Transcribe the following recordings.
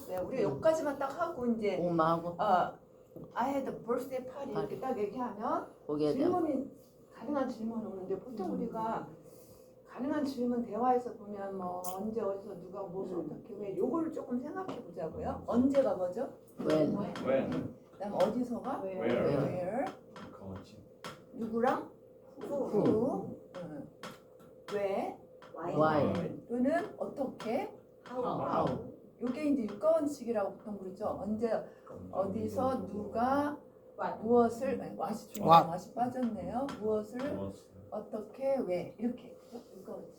해봤어요. 우리가 여기까지만 딱 하고 이제 엄마하고 I had a birthday party 이렇게 딱 얘기하면 거기에 대한 질문이 가능한 질문이 오는데 보통 우리가 가능한 질문 대화에서 보면 뭐 언제 어디서 누가 무엇을 어떻게 왜 요거를 조금 생각해 보자고요. 언제가 뭐죠? when 그다음 어디서가? Where. 누구랑? Who. 왜? why 또는 어떻게? how 요게 이제 육가원칙이라고 보통 부르죠. 언제 어디서 누가 무엇을 와시 중간 와시 빠졌네요. 무엇을 어떻게 왜 이렇게 그죠? 육가원칙.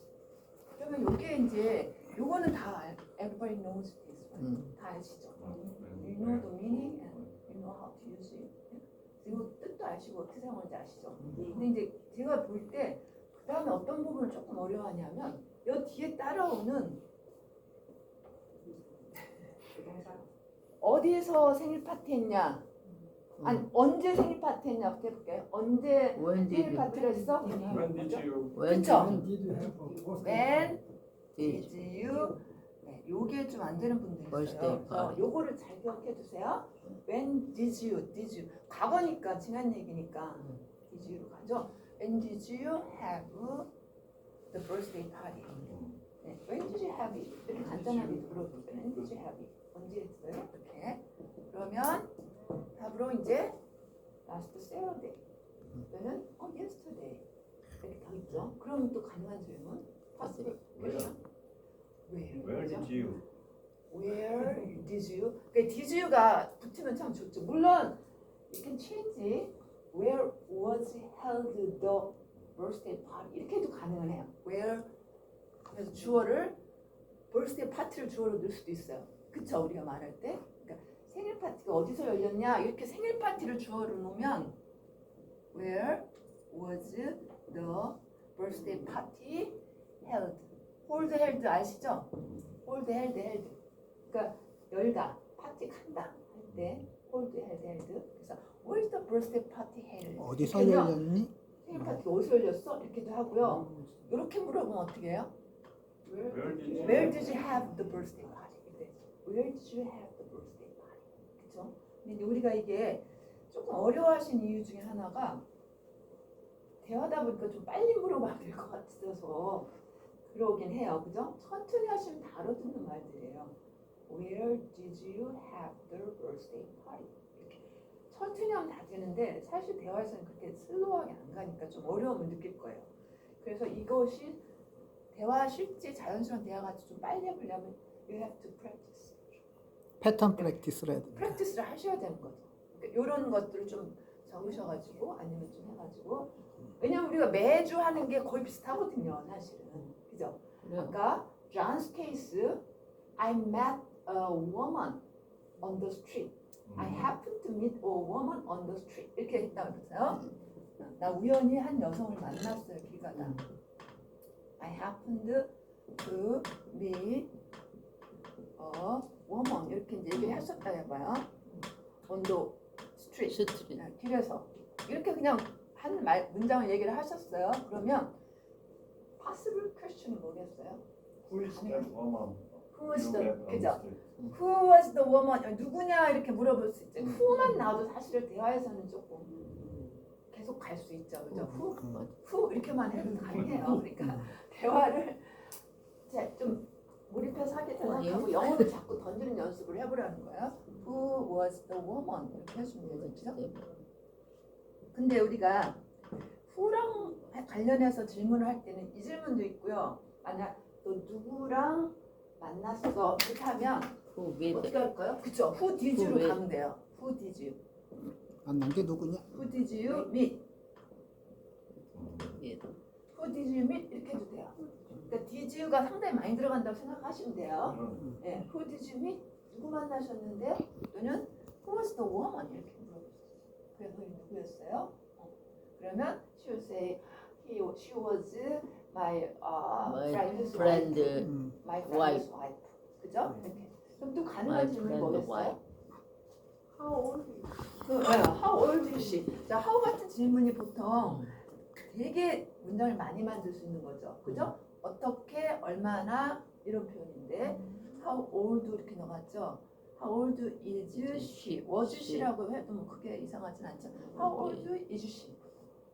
그러면 요게 이제 요거는 다 everybody knows this one. 다 아시죠? You know the meaning and you know how to use it. 그리고 뜻도 아시고 어떻게 사용하는지 아시죠? 근데 이제 제가 볼 때 그 다음에 어떤 부분을 조금 어려워하냐면 요 뒤에 따라오는 어디에서 생일 파티 했냐? 아니 언제 생일 파티 했냐부터 해볼게요. 언제 when 생일 did 파티를 했어? when 그쵸? did When did did you? 네, 요게 좀 안 되는 분들이 birthday 있어요. 그래서 party. 요거를 잘 기억해 주세요. When did you? 과거니까 지난 얘기니까 did you로 가죠. When did you have the birthday party? 네, when did you have it? 이렇게 간단하게 물어보죠. When did you have it? 언제 했어요? 이렇게. 그러면 답으로 이제 last Saturday 또는 yesterday 이렇게 더 있죠. 그럼 또 가능한 질문. possible question. Where did you? Where did you? 그러니까 did you가 붙으면 참 좋죠. 물론 you can change it. Where was held the birthday party? 이렇게 해도 가능은 해요. Where 그래서 주어를 birthday party를 주어로 넣을 수도 있어요. 그쵸? 우리가 말할 때. 그러니까 생일 파티가 어디서 열렸냐? 이렇게 생일 파티를 주어로 놓으면 Where was the birthday party held? hold held 아시죠? hold held. 그러니까 열다, 파티 간다 할 때 hold held. 그래서 where's the birthday party held? 어디서 그러면 열렸니? 생일 파티가 어디서 열렸어? 이렇게도 하고요. 이렇게 물어보면 어떻게 해요? Where did you have the birthday party? 이때 Where did you have the birthday party? 그렇죠? 근데 우리가 이게 조금 어려워하신 이유 중에 하나가 대화다 보니까 좀 빨리 물어봐야 될 것 같아서 그러긴 해요. 그죠? 천천히 하시면 다 알아듣는 말들이에요. Where did you have the birthday party? 이렇게 천천히 하면 다 되는데 사실 대화에서는 그렇게 슬로우하게 안 가니까 좀 어려움을 느낄 거예요. 그래서 이것이 대화 실제 자연스러운 대화 같이 좀 빨리 해보려면 you have to practice. 패턴 프랙티스를 해야 됩니다. 프랙티스를 하셔야 되는 거죠. 그러니까 이런 것들을 좀 적으셔가지고 아니면 좀 해가지고 왜냐면 우리가 매주 하는 게 거의 비슷하거든요, 사실은. 그죠? 아까 John's case, I met a woman on the street. I happened to meet a woman on the street. 이렇게 했다고 그랬어요. 나 우연히 한 여성을 만났어요, 길 가다. I happened to meet a woman. 이렇게 이제 얘기를 하셨다 해봐요. on the street. 길에서. 이렇게 그냥 한 문장을 얘기를 하셨어요. 그러면 possible question이 뭐겠어요? Who is that woman? Who was you the, met on the 그죠? street? Who was the woman? 누구냐 이렇게 물어볼 수 있죠. Who만 나와도 사실 대화에서는 조금 계속 갈 수 있죠. 그죠? Who 이렇게만 해도 가능해요. 그러니까 대화를 좀 몰입해서 하게 생각하고 영어로 자꾸 던지는 연습을 해보라는 거예요. Who was the woman? 이렇게 해주면 되죠. 근데 우리가 who랑 관련해서 질문을 할 때는 이 질문도 있고요. 만약 너 누구랑 만났어? 이렇게 하면 어떻게 할까요? 그쵸? Who did you로 가면 돼요. Who did you? 만난 게 누구냐? Who did you meet? Who did you meet? 이렇게 해도 돼요. 그러니까 did you가 상당히 많이 들어간다고 생각하시면 돼요. 네. Who did you meet? 누구 만나셨는데? 또는 Who was the woman? 이렇게 물어보세요. 그래서 누구였어요? 그러면 she will say she was my friend's friend wife. My friend's wife. 그죠? 이렇게. 그럼 또 가능한 질문이 뭐겠어요? How old is she? How old is she? 자, how 같은 질문이 보통 되게 문장을 많이 만들 수 있는 거죠. 그죠? 어떻게, 얼마나 이런 표현인데 how old 이렇게 넣어갔죠. How old is she? was she라고 해도 뭐 크게 이상하진 않죠. How old is she?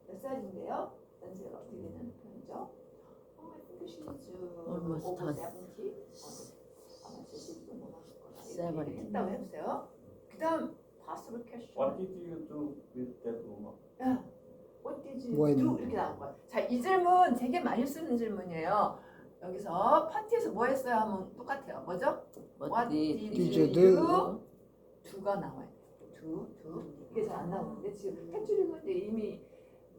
몇 살인데요? 연세가 어떻게 되는 표현이죠? I think she's Almost over 30. 70. 아마 70도 넘었을 거라. 70. 했다고 해보세요. 그다음 possible question. What did you do with that woman? 야, What did you 뭐 do? 했는데? 이렇게 나온 거야. 자, 이 질문 되게 많이 쓰는 질문이에요. 여기서 파티에서 뭐 했어요? 하면 똑같아요. 뭐죠? What did you you do? do가 나와요. do. 이게 잘 안 나오는데 지금 패츄릭은 이제 이미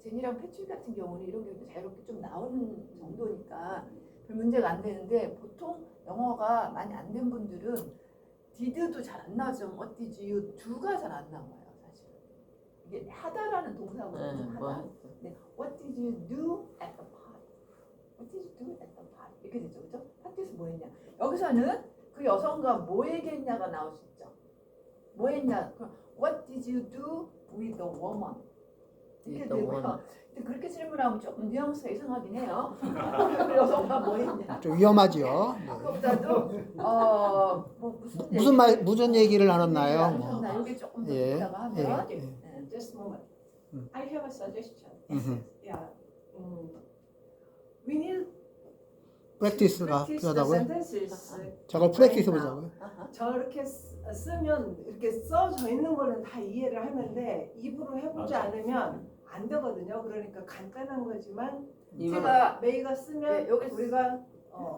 제니랑 패츄릭 같은 경우는 이런 게 자유롭게 좀 나오는 정도니까 별 문제가 안 되는데 보통 영어가 많이 안 된 분들은 did도 잘 안 나오죠. What did you do가 잘 안 나와요. 사실 이게 하다라는 동사거든요. 뭐 하다. 네. What did you do at the party? What did you do at the party? 이렇게 되죠, 그죠? 파티에서 뭐 했냐? 여기서는 그 여성과 뭐 얘기했냐가 나올 수 있죠. 뭐 했냐? 그럼 What did you do with the woman? 이렇게 With the 되고요. woman. 근데 그렇게 질문하면 조금 뉘앙스가 이상하긴 해요. 여성과 뭐 했냐? 좀 위험하죠. 네. 그것보다도 뭐 무슨 얘기를 나눴나요? 뭐. 하셨나? 이게 조금 더 예, 있다가 하면 예. 네. Just a moment. Mm. I have a suggestion. 음흠. Yeah. We need 프랙티스가 practice the 필요하다고요? sentences. 저걸 프랙티스 보자고요. 아하. 저렇게 쓰면 이렇게 써져 있는 거는 다 이해를 하는데 입으로 해보지 맞아. 않으면 안 되거든요. 그러니까 간단한 거지만 제가 메이가 쓰면 네, 여기 우리가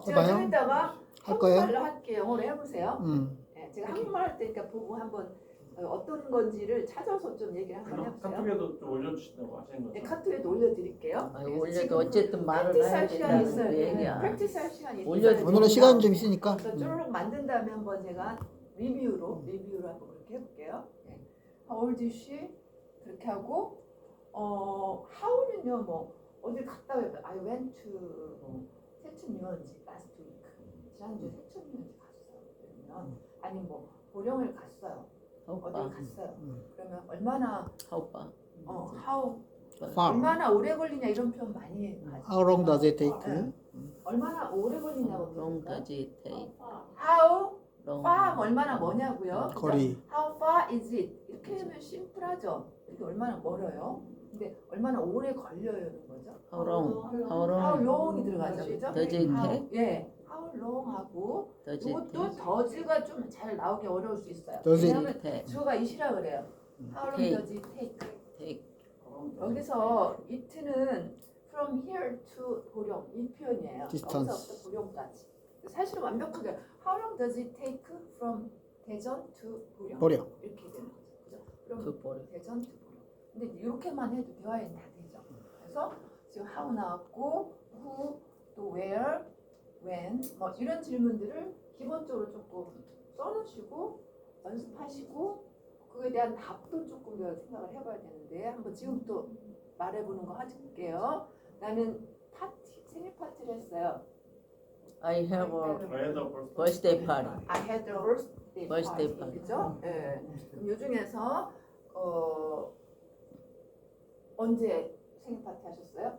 제가 해봐요. 좀 이따가 할 거예요? 한국말로 할게요. 영어로 해보세요. 음. 네, 제가 한국말 할 테니까 보고 한번 어떤 건지를 찾아서 좀 얘기를 한번 해보세요. 카톡에도 좀 올려주신다고 하시는 네, 거죠? 카톡에도 올려드릴게요. 아니, 네, 올려도 지금 어쨌든 말을 프랙티스 해야 할 시간이 된다는 있어요. 그 얘기야. 프랙티스 할 시간이 올려도 있어요. 오늘은 시간이 좀 있으니까. 그래서 쪼르륵 만든 다음에 한번 제가 리뷰로 한번 그렇게 해볼게요. 네. How old is she? 그렇게 하고 how는요 뭐 어디 갔다 와요. I went to 뭐 세천 유원지 last week. 지난주에 세천 유원지 갔어요. 그러면 아니 뭐 보령을 갔어요. 어디 오빠. 갔어요. 그러면 얼마나 오빠. how Far. 얼마나 오래 걸리냐 이런 표현 많이 가죠. How long does it take? 네. 얼마나 오래 걸리냐고 Long 물어볼까요? does it take? How Long. far 얼마나 뭐냐고요? 그죠? 거리. How far is it? 이렇게 하면 심플하죠. 이게 얼마나 멀어요? 근데 얼마나 오래 걸려요는 거죠. How long? How How long? long이 들어가죠, 그죠? Does it How- take? 예, how long 하고 Does it 이것도 take? does가 좀 잘 나오기 어려울 수 있어요. Does it 왜냐하면 take? 주어가 it이라 그래요. How long Take. does it take? Take. 여기서 it는 from here to 보령 이 표현이에요. Distance. 여기서부터 보령까지. 사실은 완벽하게 How long does it take from 대전 to 보령? 보령. 이렇게 되는 거죠. 그죠? 그럼 그 버려. 대전 to 보령. 근데 이렇게만 해도 대화에는 다 되죠. 그래서 지금 how 나왔고 who 또 where, when 뭐 이런 질문들을 기본적으로 조금 써놓으시고 연습하시고 그에 대한 답도 조금 더 생각을 해봐야 되는데 한번 지금부터 말해보는 거 해줄게요. 나는 파티 생일 파티를 했어요. I have a 저희도 birthday party. I had a birthday Birthday party. party. 그죠? 예. 그럼 요 중에서 언제 생일 파티 하셨어요?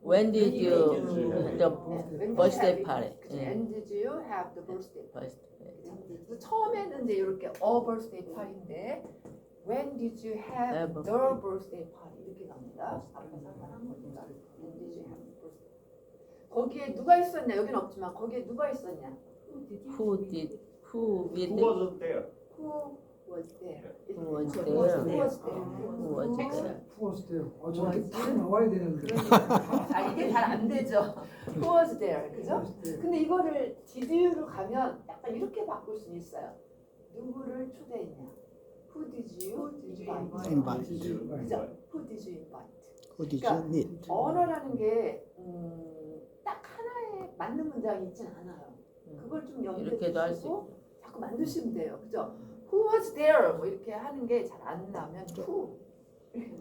When did you When the When birthday did you have party? it? 그죠? 예. When did you have the birthday party? Birthday. 그래서 처음에는 이제 이렇게 a birthday party인데 When did you have Have the birthday. birthday party? 이렇게 갑니다. 앞에 상관한 거니까. When did you have the birthday? 거기에 누가 있었냐? 여기는 없지만 거기에 누가 있었냐? Who did? Who with? Who was there? Who was there? Who was Who there? was there? Who was there? 투어스테요. 저렇게 탁 나와야 되는데. 아 이게 잘 안 되죠. Who was there? 그죠? 근데 이거를 did you로 가면 약간 이렇게 바꿀 수 있어요. 누구를 초대했냐? Who did you invite? Invite. 그죠? Who did you invite? Who did 그러니까 you meet? 언어라는 게 딱 하나에 맞는 문장이 있진 않아요. 그걸 좀 이렇게도 할 수 연습해주시고 자꾸 만드시면 돼요. 그죠? Who was there? 뭐 이렇게 하는 게 잘 안 나면 who?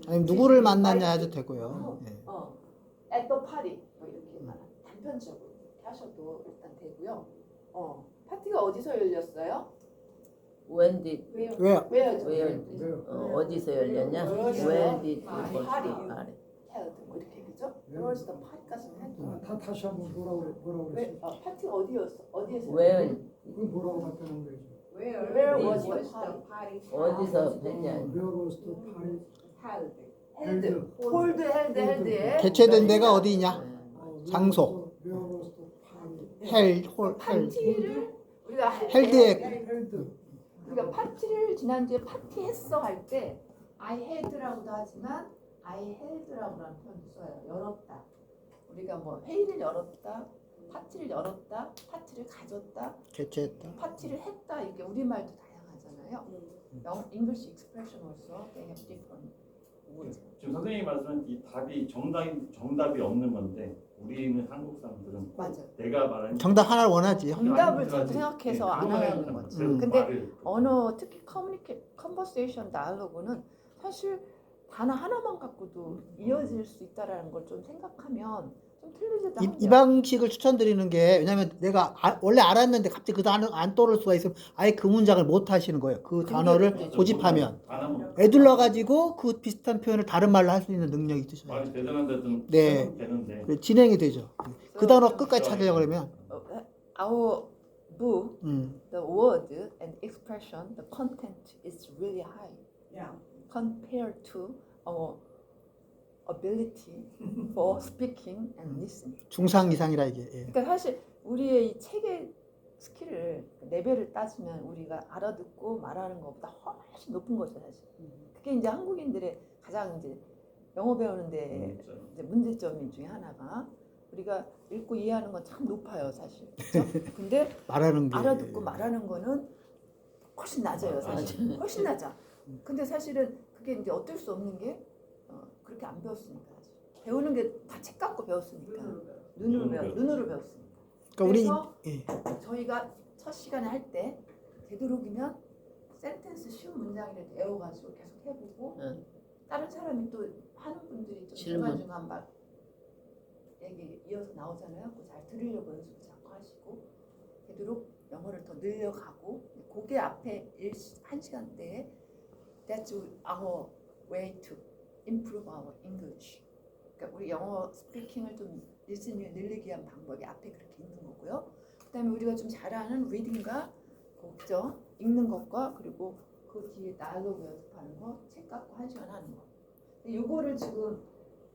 아니면 누구를 만났냐 해도 되고요. 예. at the party 뭐 이렇게 단편적으로 이렇게 하셔도 일단 되고요. 파티가 어디서 열렸어요? When did? Where? Where죠? Where? 어디서 열렸냐? Where's Where the did the party? birthday party? held 뭐 이렇게 그죠? Where's the party까지는 해도 다 다시 한번 뭐라고 왜 그랬어? 파티가 어디였어? 어디에서? Where? 그건 뭐라고 답변한 거지? Where was the party? 어디서 뵀냐? Where was the party held? 홀드에 개최된 데가 어디냐? 장소. Where was the party 헬 파티를 우리가 헬드에 held? 우리가 파티를 지난주에 파티했어 할 때 I had라고도 하지만 I held라고라는 표현도 써요. 열었다. 우리가 뭐 회의를 열었다, 파티를 열었다, 파티를 가졌다, 개최했다. 파티를 했다 이렇게 우리말도 다양하잖아요. English expression also they have different words. 지금 선생님이 말씀은 이 답이 정답이 없는 건데 우리는 한국 사람들은 맞아. 내가 말하는 정답 하나를 원하지. 정답을 자꾸 생각해서 안 하는 거지. 근데 언어 특히 conversation dialogue는 사실 단어 하나만 갖고도 이어질 수 있다라는 걸 좀 생각하면 좀 틀리지도 이 않아요. 방식을 추천드리는 게 왜냐면 내가 원래 알았는데 갑자기 그 단어 안 떠오를 수가 있으면 아예 그 문장을 못 하시는 거예요. 그 단어를 고집하면 애둘러 가지고 그 비슷한 표현을 다른 말로 할 수 있는 능력이 있으셔야 말이 돼요. 대단한데 좀 네. 되는데 그래, 진행이 되죠. 그 단어 끝까지 찾으려고 그러면 Our book, 음. the word and expression, the content is really high Yeah. compared to our ability for speaking and listening. 중상 이상이라 이게. 예. 그러니까 사실 우리의 이 책의 스킬을 레벨을 따지면 우리가 알아듣고 말하는 것보다 훨씬 높은 거죠 사실. 그게 이제 한국인들의 가장 이제 영어 배우는데 이제 문제점 중에 하나가 우리가 읽고 이해하는 건 참 높아요 사실. 그렇죠? 근데 말하는 게 알아듣고 말하는 거는 훨씬 낮아요 사실. 훨씬 낮아. 근데 사실은 그게 이제 어쩔 수 없는 게 그렇게 안 배웠으니까 사실. 배우는 게 다 책 갖고 배웠으니까 눈으로 배웠으니까. 그러니까 우리 그래서 예. 저희가 첫 시간에 할 때 되도록이면 센텐스 쉬운 문장이라도 외워가지고 계속 해보고 응. 다른 사람이 또 하는 분들이 또 질문. 중간중간 막 얘기 이어서 나오잖아요. 그거 잘 들으려고 연습을 자꾸 하시고 되도록 영어를 더 늘려가고 그게 앞에 1시간대에 That's our way to improve our English. 그러니까 우리 영어 스피킹을 좀 리스닝을 늘리기 위한 방법이 앞에 그렇게 있는 거고요. 그다음에 우리가 좀 잘하는 리딩과 그죠? 읽는 것과 그리고 그 뒤에 다이alogue 연습하는 거, 책 갖고 1시간 하는 거. 이거를 지금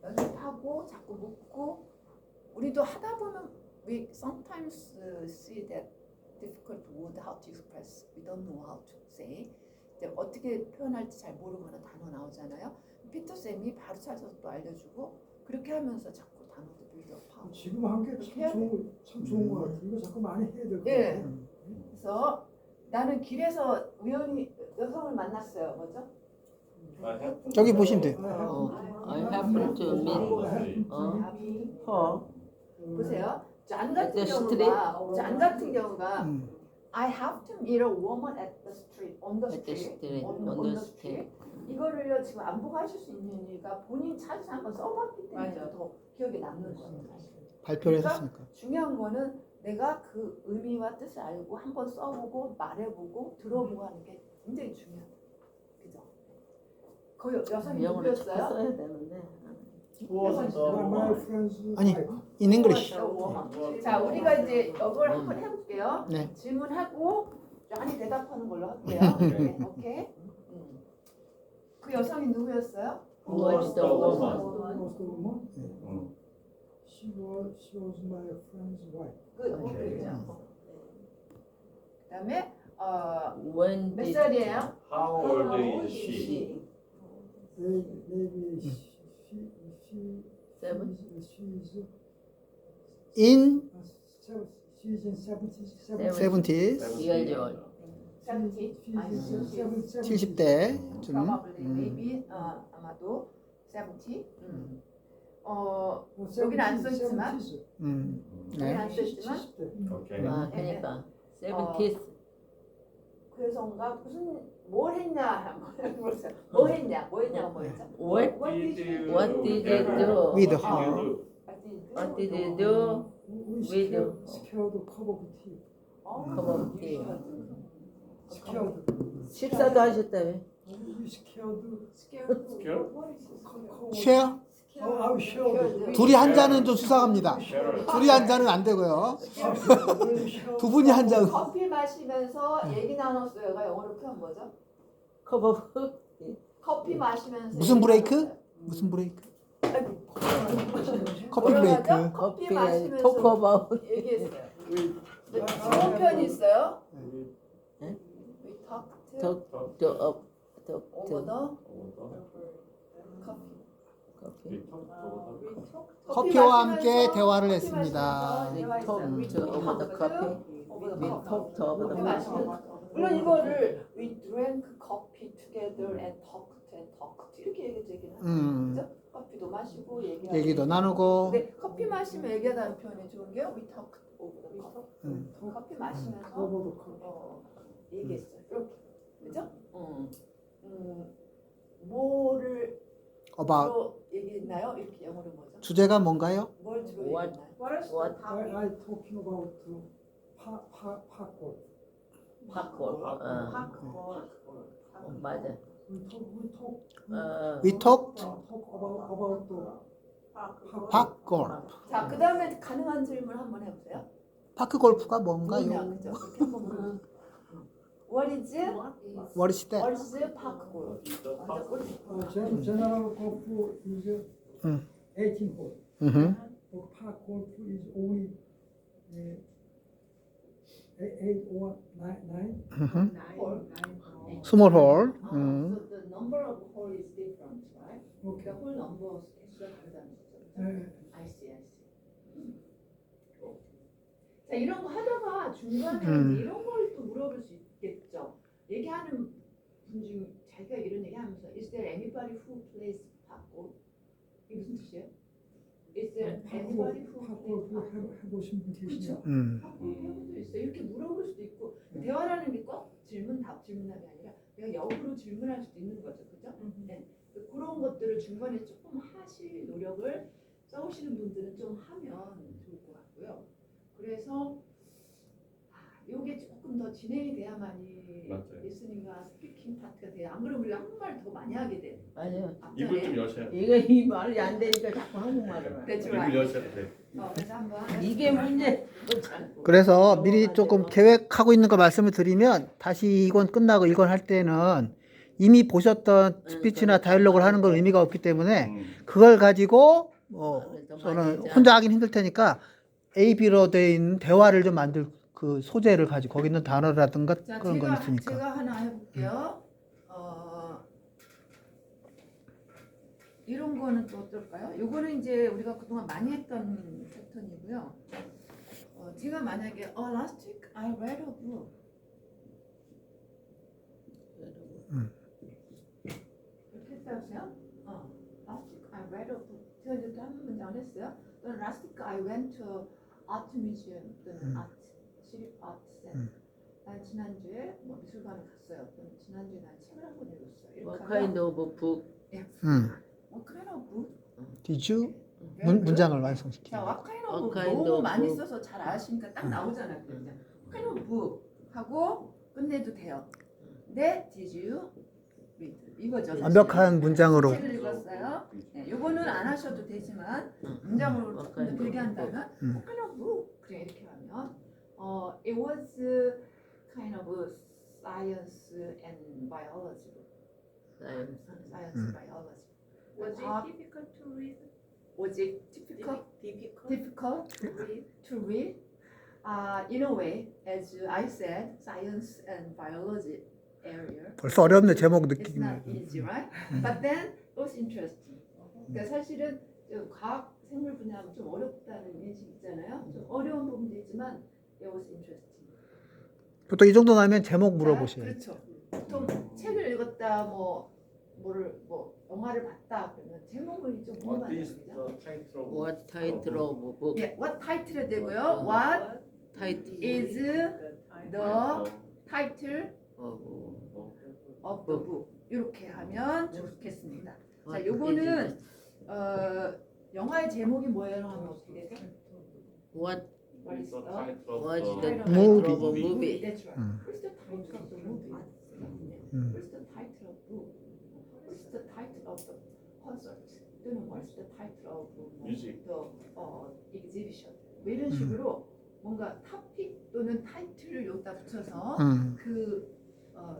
연습하고 자꾸 묻고 우리도 하다 보면 we sometimes see that difficult word how to express. We don't know how to say. 이제 어떻게 표현할지 잘 모르고 하는 단어 나오잖아요. 피터 쌤이 바로 찾아서 또 알려주고 그렇게 하면서 자꾸 단어도 빌드업하고. 지금 한 게 참 좋은 거 같아. 이거 자꾸 많이 해야 될 것 예. 같아. 그래서 나는 길에서 우연히 여성을 만났어요. 뭐죠? 저기 보시면 돼요. I happen to meet her. 보세요. 잔 같은 The 경우가 I have to meet a woman at the street, on the At the street, street, on the street. 이거를요 지금 안 보고 하실 수 있는 이유가 본인 찾아서 한번 써봤기 때문에 더 기억에 남는 거예요. 발표를 그러니까 했었으니까. 중요한 거는 내가 그 의미와 뜻을 알고 한번 써보고 말해보고 들어보고 하는 게 굉장히 중요해요. 그죠? 거의 여성이 영어를 자꾸 누구였어요? 써야 되는데. My friends 아니, in English. 자, 우리가 이제 이걸 한번 해볼게요. 네. 질문하고 많이 대답하는 걸로 할게요. 네, 오케이. 그 여성이 누구였어요? Who was the woman? was the woman. She was my friend's wife. 그죠. 그다음에 When 몇 did 살이에요? How old is she? Maybe Seven? she's In she's in 70s. 70s. years old? 70대 중. Probably, maybe 아마도 70. 여기는 안 써있지만 여기는 네. 안 써있지만 오케이. 아, 그러니까 70s. 그 여성가 무슨 뭘 했냐 한번 물어보세요. 뭐 했냐가 뭐였죠? What did you do? With What her. did you do? What did you do? We With scared cup of tea. cup of tea? Scared. 식사도 하셨다며? We scared Scared? Share? 아우 쉬워. 둘이 한 잔은 좀 수상합니다. 둘이 한 잔은 안 되고요. 두 분이 한 잔. 커피 마시면서 얘기 나눴어요가 영어로 표현 뭐죠? 커버 커피 마시면서 무슨 얘기 브레이크? 나눴어요. 무슨 브레이크? 아이고, 커피 뭐라고 브레이크. 하죠? 커피 토크 마시면서 어바웃 얘기했어요. 네, 좋은 표현이 있어요. 네? We talked 톡 톡 over the 커피 커피와 함께 마시면서 대화를 커피 했습니다. 마시면서 대화했어요. We 톡 over the coffee over the we coffee. talked over 커피 the 마시면서 물론 이거를 we drank coffee together and talked 이렇게 얘기되긴 하죠. 그죠? 커피도 마시고 얘기하고 얘기도 나누고. 근데 커피 마시면 얘기하다는 표현이 좋은 게 we talked over the coffee. 커피 마시면서 얘기했어요. 이렇게 그죠? 뭐를 about 주로 얘기했나요? 이렇게 영어로 뭐죠? 주제가 뭔가요? 뭘 주로 What? 얘기했나요? What? I talking about popcorn. 팝콘 맞아 We talk 어 about the 팝골. 자, 그 다음에 가능한 질문 한번 해보세요. 파크 골프가 뭐냐, 뭔가요? 그죠? 그렇게 한번 물어보세요. What is What is that? What is park golf? general golf is 음. 18 hole. 음흠. Park golf is only 8 or 9. 음흠. Hole. 스몰 홀. So the number of hole is different, right? Okay. The whole number 개수가 다르다는 거죠. I see. 자, 이런 거 하다가 중간에 이런 걸 또 물어볼 수 있겠죠. 얘기하는 분 중 자기가 이런 얘기하면서 Is there anybody who plays park golf? 이게 무슨 뜻이에요? Is there anybody who park plays golf park golf? 해보신 분 계시죠? park golf 해본 적 있어요. 이렇게 물어볼 수도 있고 대화라는 게 꼭 질문답이 아니라 내가 역으로 질문할 수도 있는 거죠, 그죠? 네. 그런 것들을 중간에 조금 하실 노력을 써오시는 분들은 좀 하면 좋을 것 같고요. 그래서 이게 조금 더 진행이 돼야만이 맞아요. 리스닝과 스피킹 파트가 돼요. 안 그러면 우리가 한국말 더 많이 하게 돼. 맞아 입을 좀 여셔야 돼. 이거 이 말이 안 되니까 자꾸 한국말을 That's 입을 right. 여셔야 돼. 그래서 한번 이게 문제 그래서 미리 조금 계획하고 있는 거 말씀을 드리면 다시 이건 끝나고 이건 할 때는 이미 보셨던 스피치나 다이얼로그를 하는 건 의미가 없기 때문에 그걸 가지고 저는 혼자 하긴 힘들 테니까 A, B로 되어 있는 대화를 좀 만들 그 소재를 가지고 거기 있는 단어라든가 자, 그런 건 제가 있으니까. 하나 해볼게요. 이런 거는 또 어떨까요? 요거는 이제 우리가 그동안 많이 했던 패턴이고요. 제가 만약에 last week I read a book. 이렇게 했다고요? last week I read a book. 제가 이렇게 한 문장을 했어요. 또는 last week I went to art museum 또는 art center. 난 지난주에 뭐 미술관에 갔어요. 또는 지난주에 난 책을 한 권 읽었어요. 이렇게 What 하면 kind of book? What kind of book? Did you? Very good. 문장을 자, 완성시키는. what kind of What book kind 너무 of 많이 book? 써서 잘 아시니까 딱 나오잖아요. 그냥 what kind of book 하고 끝내도 돼요. 네, did you read? 이거죠. 완벽한 문장으로. 책을 읽었어요. 네, 요거는 안 하셔도 되지만 문장으로 What 조금 kind 더 길게 of 한다면 what kind of book? 그냥 이렇게 하면 it was kind of science and biology. Science. Science biology. Was Ah. it difficult to read? Was it difficult? Difficult To read? In a way, as I said, science and biology area. 벌써 어렵네 제목 It's 느끼기는. not easy, right? But then it was interesting. 그러니까 사실은 과학 생물 분야는 좀 어렵다는 인식 있잖아요. 좀 어려운 부분도 있지만 it was interesting. 보통 이 정도 나면 제목 자, 물어보셔요. 그렇죠. 보통 책을 읽었다, 뭐 영화를 봤다 그러면 제목을 좀 What 물어봐야 is 되죠. the title of What title of book? 예, what title이 되고요. What Title is the title of the book? 이렇게 하면 좋겠습니다. 자, 요거는 영화의 제목이 뭐예요? 하면 어떻게 되죠? What What is the was the title title movie. of a movie? That's right. What's the title of the movie? What's the title of the book? What's the title of the concert? 또는 what's the title of Music. the exhibition 뭐 이런 식으로 뭔가 토픽 또는 타이틀을 여기다 붙여서 그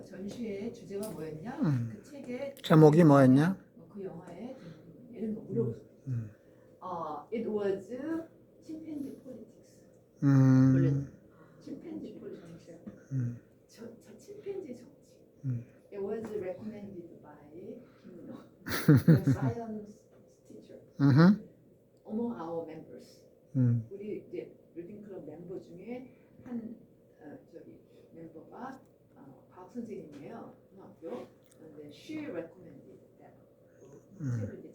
전시의 주제가 뭐였냐 그 책의 제목이 뭐였냐? 그 영화의 제목이 이런 거 물어보죠. It was chimpanzee politics. 침팬지 폴리틱스. 저 침팬지 정치. It was recommended by 김은호, the science teacher, among our members. 우리 이제 리딩 클럽 멤버 중에 한 저기 멤버가 과학 선생님이에요. 중학교. 근데 she recommended that. 책을 이제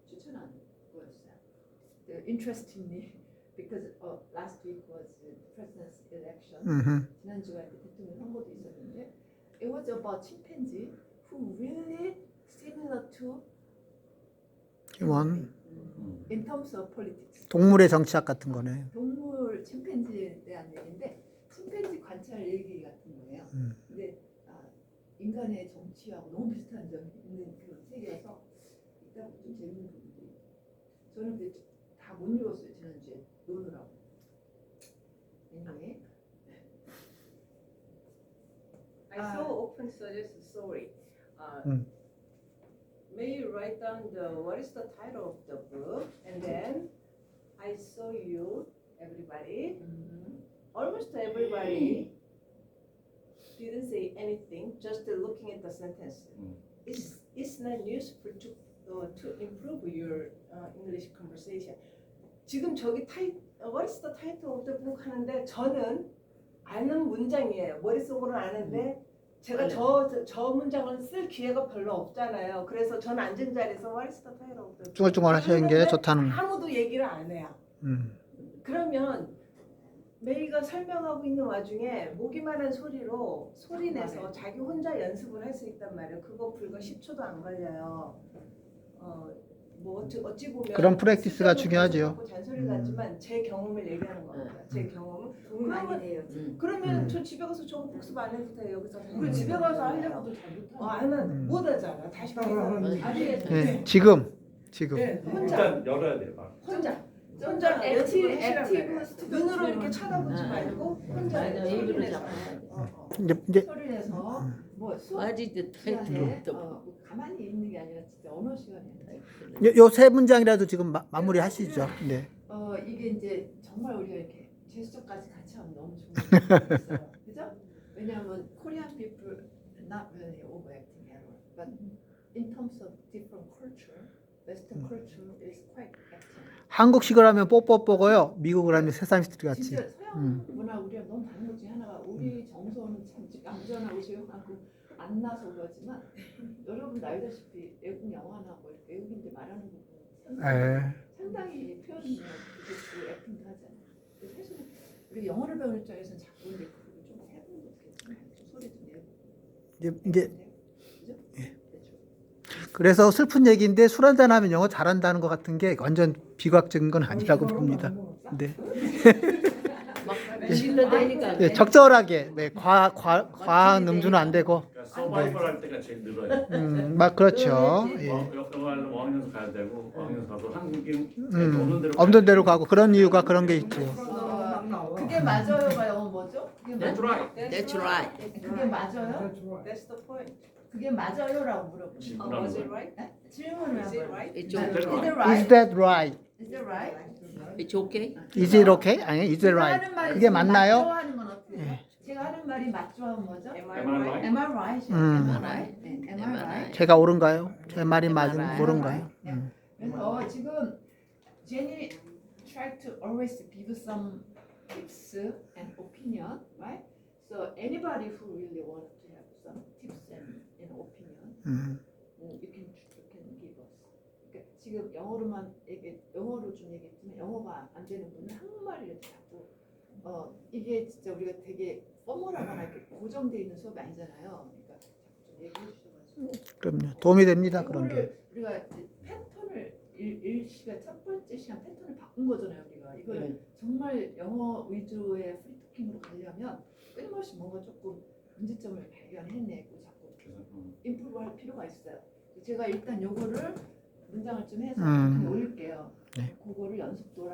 추천한 거였어요. Interestingly. Because last week was the president's election. 지난주가 이제 대통령 선거도 있었는데, it was about chimpanzee who really similar to 원 in terms of politics. 동물의 정치학 같은 거네. 동물 침팬지에 대한 얘기인데, 침팬지 관찰 얘기 같은 거예요. 근데 인간의 정치하고 너무 비슷한 점이 있는 그런 책이어서 이따가 좀 재밌는 부분들이. 저는 다 못 읽었어요 지난주에. 노느라고. Anyway. I so often suggest sorry. May you write down what is the title of the book, and then I saw you, everybody. Almost everybody didn't say anything, just looking at the sentence. It's not useful to improve your English conversation. 지금 저기 what is the title of the book 하는데 저는 아는 문장이에요. 머릿속으로는 아는데 제가 저 문장을 쓸 기회가 별로 없잖아요. 그래서 저는 앉은 자리에서 what is the title of the book 쭈글쭈글 하시는 게 좋다는. 아무도 얘기를 안 해요. 그러면 메이가 설명하고 있는 와중에 목이 마른 소리로 소리내서 자기 혼자 연습을 할 수 있단 말이에요. 그거 불과 10초도 안 걸려요. 뭐 어찌 보면 그런 프랙티스가 중요하죠. 잔소리 같지만 제 경험을 얘기하는 겁니다. 제 경험은 도움이 많이 돼요. 그러면 저 집에 가서 저거 복습 안 해도 돼요. 여기서 우리 집에 가서 하려고도 잘 못하고. 하면 못 하잖아. 다시 네, 지금 혼자 일단 열어야 돼요. 혼자 액티브 액티브 스튜던트 눈으로 이렇게 쳐다보지 말고 혼자 맞아, 소리 입으로 내서. 이제 소리 내서 뭐 수업 What is the title of 시간에 the book? 가만히 있는 게 아니라 진짜 언어 시간에 요 세 문장이라도 지금 마무리 하시죠. 네. 이게 이제 정말 우리가 이렇게 제스처까지 같이 하면 너무 좋은 거 있어요. 그죠? 왜냐하면 Korean people not really overacting at all, but in terms of different culture, Western culture is quite acting. 한국식을 하면 뽀뽀뽀고요. 미국을 하면 새삼스트리 같이. 진짜 서양 문화 우리가 너무 다른 것 중에 하나가 우리 정서는 참 얌전하고 조용하고 안 나서 그러지만 여러분 알다시피 외국 영화나 뭐 이렇게 외국인들 말하는 부분 상당히 표현이 그렇고 액팅도 하잖아요. 근데 사실 우리 영어를 배우는 입장에서는 자꾸 근데 그걸 좀 해보는 게 어떻게 좀 소리 좀 내고 이제 그죠? 그렇죠. 그래서 슬픈 얘기인데 술 한잔 하면 영어 잘한다는 것 같은 게 완전 비과학적인 건 아니라고 봅니다. 네. 질러대니까 네, 적절하게 네, 과한 음주는 안 되고. 그러니까 서바이벌 할 때가 제일 늘어요. 막 그렇죠. 예. 영화를 어학연수 가야 되고 어학연수 가서 한국인 없는 대로 가고 그런 이유가 그런 게 있죠. 그게 맞아요가 영어 뭐죠? 그게 That's right. That's right. 그게 맞아요? That's the point. 그게 맞아요라고 물어보죠. 질문하는 Was it 거예요. right? 질문을 Is it 한번. right? It's Is okay. it Is right? that right? Is it right? It's okay. Is it okay? 아니, is it right? 하는 말이 그게 지금 맞나요? 맞죠 하는 건 어떻게 해요? 제가 하는 말이 맞죠 하면 뭐죠? Am I Am I right? right? Am I right? Am I right? 네, Am I right? 제가 옳은가요? 제 말이 맞은 옳은가요? 그래서 지금 Jenny tried to always give some tips and opinion, right? So anybody who really wants to have some tips and opinion, you can give us. 그러니까 지금 영어로 좀 얘기했지만 영어가 안 되는 분은 한국말을 자꾸 이게 진짜 우리가 되게 포멀하거나 이렇게 고정되어 있는 수업이 아니잖아요. 그러니까 자꾸 좀 얘기해 주셔가지고. 그럼요. 도움이 됩니다. 그런 게. 이거를 우리가 이제 패턴을 일시간 첫 번째 시간 패턴을 바꾼 거잖아요. 우리가 이걸 정말 영어 위주의 프리토킹으로 가려면 끊임없이 뭔가 조금 문제점을 발견해내고 자꾸 임프로브 할 필요가 있어요. 제가 일단 요거를 문장을 좀 해서 음. 좀 올릴게요. 네. 그거를 연습도